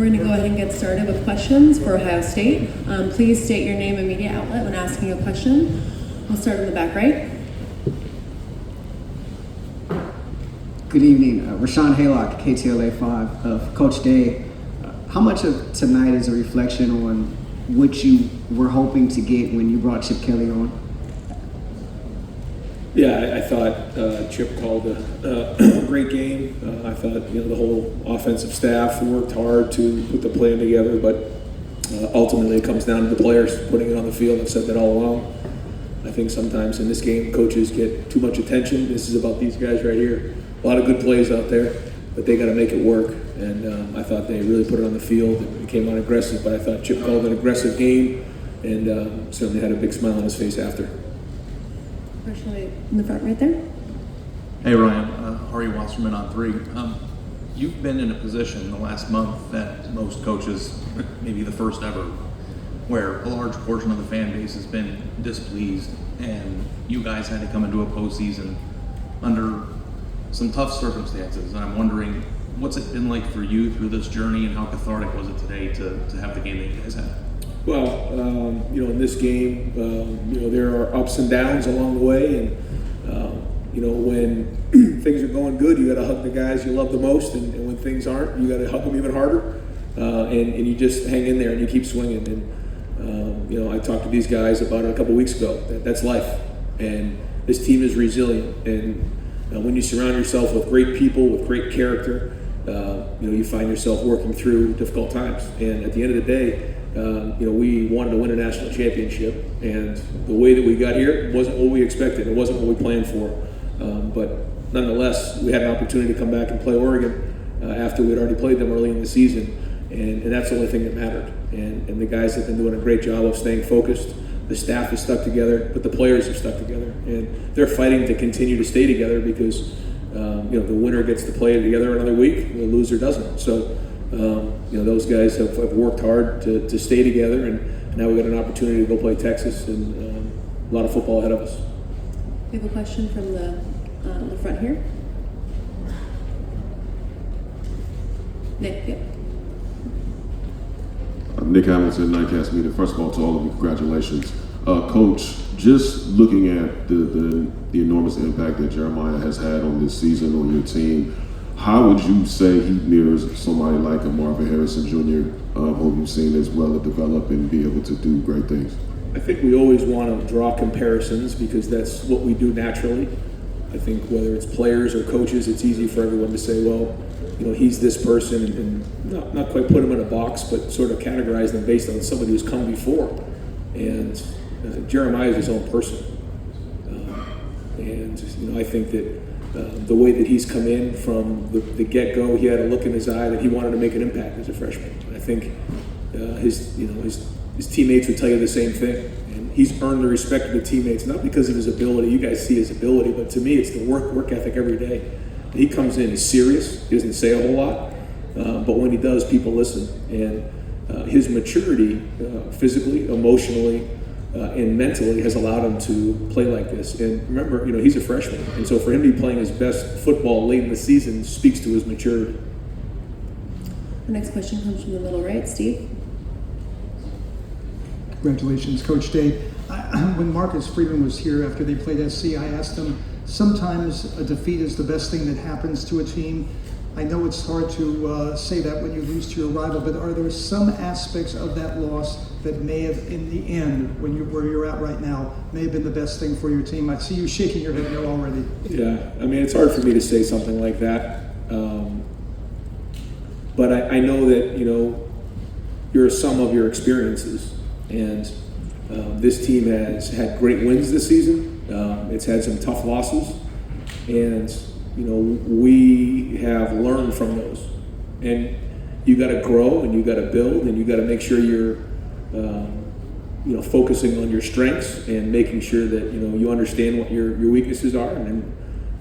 We're going to go ahead and get started with questions for Ohio State. Please state your name and media outlet when asking a question. We'll start in the back right. Good evening. Rashawn Haylock, KTLA 5. Coach Day, how much of tonight is a reflection on what you were hoping to get when you brought Chip Kelly on? Yeah, I thought Chip called a great game. I thought the whole offensive staff worked hard to put the plan together, but ultimately it comes down to the players putting it on the field. I've said that all along. I think sometimes in this game coaches get too much attention. This is about these guys right here. A lot of good plays out there, but they got to make it work. And I thought they really put it on the field and came out aggressive. But I thought Chip called an aggressive game and certainly had a big smile on his face after. Actually, in the front right there. Hey Ryan, Ari Wasserman on 3. You've been in a position the last month that most coaches, maybe the first ever, where a large portion of the fan base has been displeased, and you guys had to come into a postseason under some tough circumstances. And I'm wondering, what's it been like for you through this journey, and how cathartic was it today to have the game that you guys had? Well, in this game, there are ups and downs along the way, and when things are going good, you got to hug the guys you love the most, and when things aren't, you got to hug them even harder, and you just hang in there and you keep swinging. And I talked to these guys about it a couple weeks ago. That's life, and this team is resilient. And when you surround yourself with great people with great character, you find yourself working through difficult times. And at the end of the day, we wanted to win a national championship, and the way that we got here wasn't what we expected. It wasn't what we planned for. But nonetheless, we had an opportunity to come back and play Oregon after we had already played them early in the season, and that's the only thing that mattered. And the guys have been doing a great job of staying focused. The staff is stuck together, but the players are stuck together, and they're fighting to continue to stay together because the winner gets to play together another week, the loser doesn't. So. Those guys have worked hard to stay together, and now we got an opportunity to go play Texas, and a lot of football ahead of us. We have a question from the front here. Nick, yep. Nick Hamilton, Nightcast Media. First of all, to all of you, congratulations. Coach, just looking at the enormous impact that Jeremiah has had on this season, on your team, how would you say he mirrors somebody like a Marvin Harrison Jr., who you've seen as well develop and be able to do great things? I think we always want to draw comparisons because that's what we do naturally. I think whether it's players or coaches, it's easy for everyone to say, well, he's this person, and not quite put him in a box, but sort of categorize them based on somebody who's come before. And Jeremiah is his own person. I think that the way that he's come in from the get-go, he had a look in his eye that he wanted to make an impact as a freshman. And I think his teammates would tell you the same thing. And he's earned the respect of the teammates, not because of his ability. You guys see his ability, but to me, it's the work ethic every day. He comes in, he's serious. He doesn't say a whole lot, but when he does, people listen. And his maturity, physically, emotionally, and mentally has allowed him to play like this. And remember, he's a freshman. And so for him to be playing his best football late in the season speaks to his maturity. The next question comes from the middle right. Steve? Congratulations, Coach Day. When Marcus Freeman was here after they played SC, I asked him, sometimes a defeat is the best thing that happens to a team. I know it's hard to say that when you lose to your rival, but are there some aspects of that loss that may have, in the end, where you're at right now, may have been the best thing for your team? I see you shaking your head no already. Yeah, it's hard for me to say something like that. But I know that, you're a sum of your experiences. And this team has had great wins this season. It's had some tough losses. And we have learned from those, and you got to grow, and you got to build, and you got to make sure you're, focusing on your strengths and making sure that you understand what your weaknesses are, and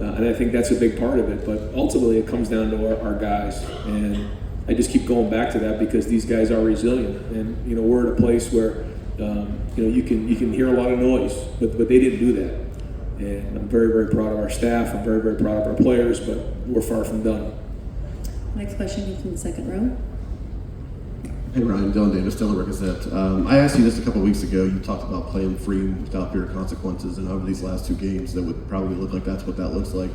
I think that's a big part of it. But ultimately, it comes down to our guys, and I just keep going back to that because these guys are resilient, and we're at a place where you can hear a lot of noise, but they didn't do that. And I'm very, very proud of our staff. I'm very, very proud of our players, but we're far from done. Next question comes from the second row. Hey Ryan, Dylan Davis, Delaware Gazette. I asked you this a couple weeks ago. You talked about playing free without fear of consequences, and over these last two games, that would probably look like that's what that looks like.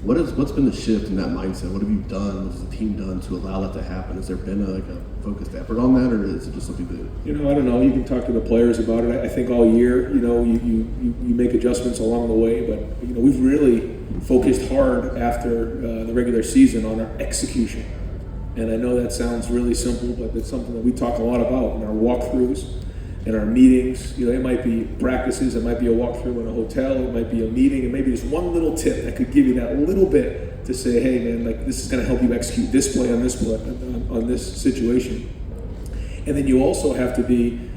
What's been the shift in that mindset? What have you done? What has the team done to allow that to happen? Has there been a focused effort on that, or is it just something that? I don't know. You can talk to the players about it. I think all year, you make adjustments along the way, but we've really focused hard after the regular season on our execution. And I know that sounds really simple, but it's something that we talk a lot about in our walkthroughs, in our meetings. It might be practices, it might be a walkthrough in a hotel, it might be a meeting, and maybe there's one little tip that could give you that little bit to say, hey man, like this is going to help you execute this play on this play, on this situation. And then you also have to be,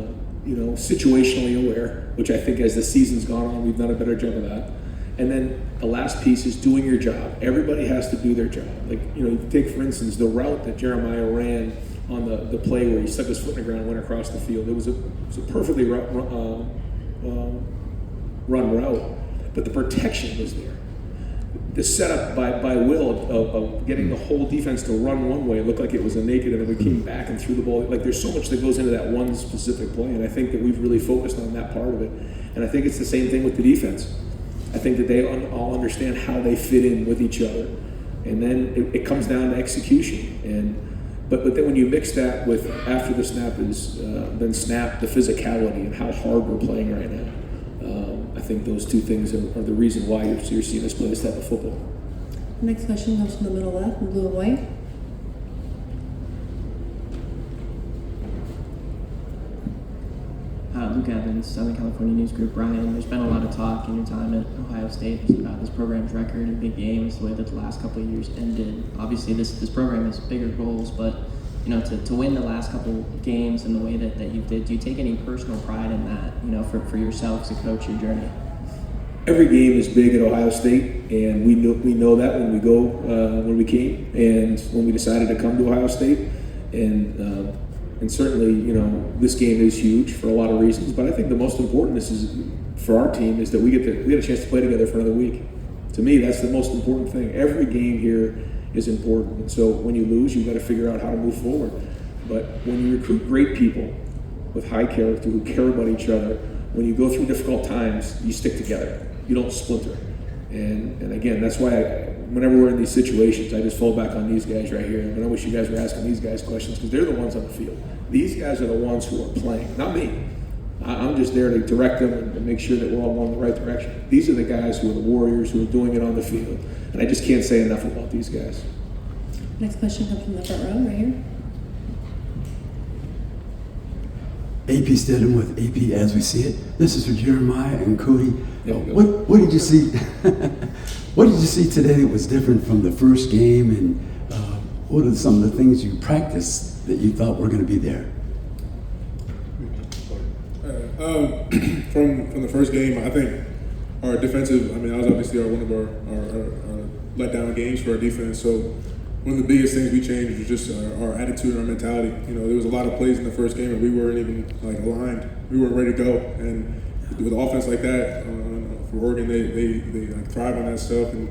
situationally aware, which I think as the season's gone on, we've done a better job of that. And then the last piece is doing your job. Everybody has to do their job. Like, you take, for instance, the route that Jeremiah ran on the play where he stuck his foot in the ground and went across the field. It was a perfectly run route, but the protection was there. The setup by Will of getting the whole defense to run one way, it looked like it was a naked, and then we came back and threw the ball. Like, there's so much that goes into that one specific play, and I think that we've really focused on that part of it. And I think it's the same thing with the defense. I think that they all understand how they fit in with each other, and then it comes down to execution. But then when you mix that with after the snap is then snap, the physicality and how hard we're playing right now, I think those two things are the reason why you're seeing us play this type of football. The next question comes from the middle left, in blue and white. Luke Evans, Southern California News Group. Ryan, there's been a lot of talk in your time at Ohio State about this program's record and big games, the way that the last couple of years ended. Obviously, this program has bigger goals, but to win the last couple games in the way that you did, do you take any personal pride in that? For yourself as a coach, your journey. Every game is big at Ohio State, and we know that when we came and when we decided to come to Ohio State, and certainly, this game is huge for a lot of reasons. But I think the most important for our team is that we get a chance to play together for another week. To me, that's the most important thing. Every game here is important, and so when you lose, you've got to figure out how to move forward. But when you recruit great people with high character who care about each other, when you go through difficult times, you stick together. You don't splinter. And again, that's why whenever we're in these situations, I just fall back on these guys right here. And I wish you guys were asking these guys questions, because they're the ones on the field. These guys are the ones who are playing, not me. I'm just there to direct them and make sure that we're all going in the right direction. These are the guys who are the warriors, who are doing it on the field. And I just can't say enough about these guys. Next question comes from the front row, right here. AP Stedham with AP As We See It. This is for Jeremiah and Cody. What did you see? What did you see today that was different from the first game, and what are some of the things you practiced that you thought were going to be there? From the first game, I think our defensive. That was obviously one of our letdown games for our defense. So one of the biggest things we changed was just our attitude and our mentality. There was a lot of plays in the first game, and we weren't even aligned. We weren't ready to go. And with an offense like that, for Oregon, they thrive on that stuff. And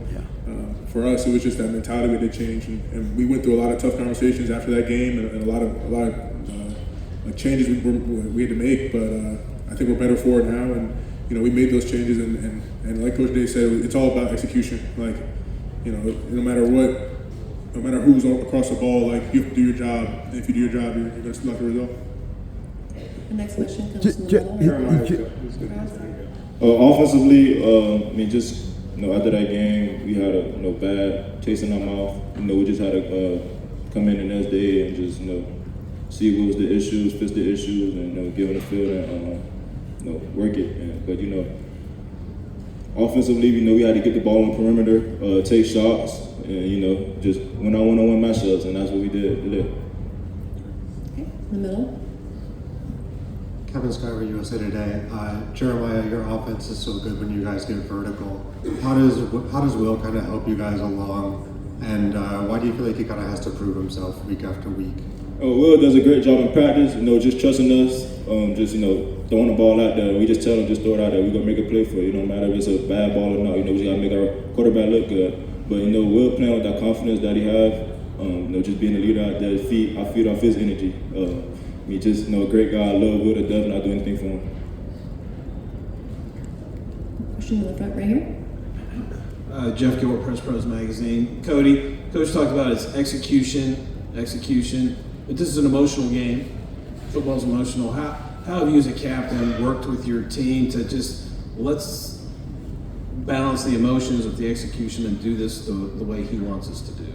for us, it was just that mentality we had to change. And we went through a lot of tough conversations after that game, and a lot of changes we had to make. But I think we're better for it now. And we made those changes. And like Coach Day said, it's all about execution. No matter what. No matter who's across the ball, you have to do your job. And if you do your job, you're going to select the result. The next question comes from the middle. Offensively, after that game, we had a bad taste in our mouth. We just had to come in the next day and just see what was the issues, fix the issues, and give it a feel and work it. But offensively, we had to get the ball on the perimeter, take shots. And, just went on one-on-one matchups, and that's what we did today. Okay, in the middle. Kevin Skyver, USA Today. Jeremiah, your offense is so good when you guys get vertical. How does Will kind of help you guys along? And why do you feel like he kind of has to prove himself week after week? Will does a great job in practice, just trusting us, throwing the ball out there. We just tell him, just throw it out there. We're going to make a play for it. No matter if it's a bad ball or not, we just got to make our quarterback look good. But, Will playing with that confidence that he has, just being a leader out there, I feed off his energy. Just a great guy. I love Will to death, and I'll do anything for him. Question in the front right here. Jeff Gilbert, Press Pros Magazine. Cody, Coach talked about his execution, but this is an emotional game. Football's emotional. How have you as a captain worked with your team to just let's balance the emotions with the execution and do this the way he wants us to do?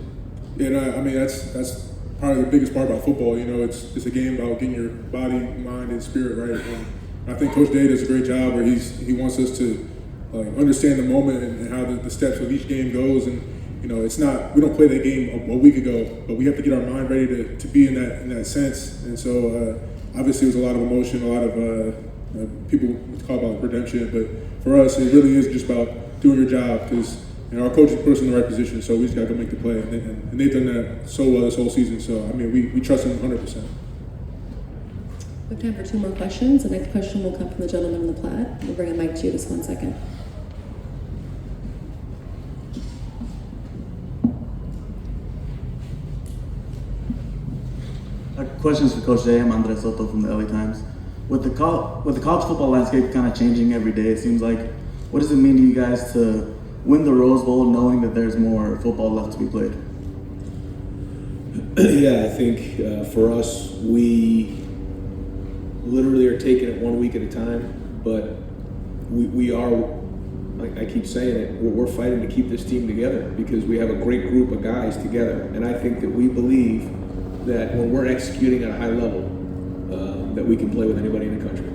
Yeah, no, I mean that's probably the biggest part about football. It's a game about getting your body, mind, and spirit right. And I think Coach Day does a great job where he wants us to understand the moment and how the steps of each game goes. And it's not, we don't play that game a week ago, but we have to get our mind ready to be in that sense. And so obviously it was a lot of emotion, a lot of people talk about redemption, but for us it really is just about doing your job, because our coach is put us in the right position, so we just got to go make the play. And they've done that so well this whole season. So I mean, we trust them 100%. We have time for 2 more questions. The next question will come from the gentleman in the plaid. We'll bring a mic to you just 1 second. Questions for Coach Day. I'm Andres Soto from the LA Times. With the college football landscape kind of changing every day, it seems like, what does it mean to you guys to win the Rose Bowl knowing that there's more football left to be played? Yeah, I think for us, we literally are taking it 1 week at a time, but we are, like I keep saying it, we're fighting to keep this team together because we have a great group of guys together. And I think that we believe that when we're executing at a high level, that we can play with anybody in the country.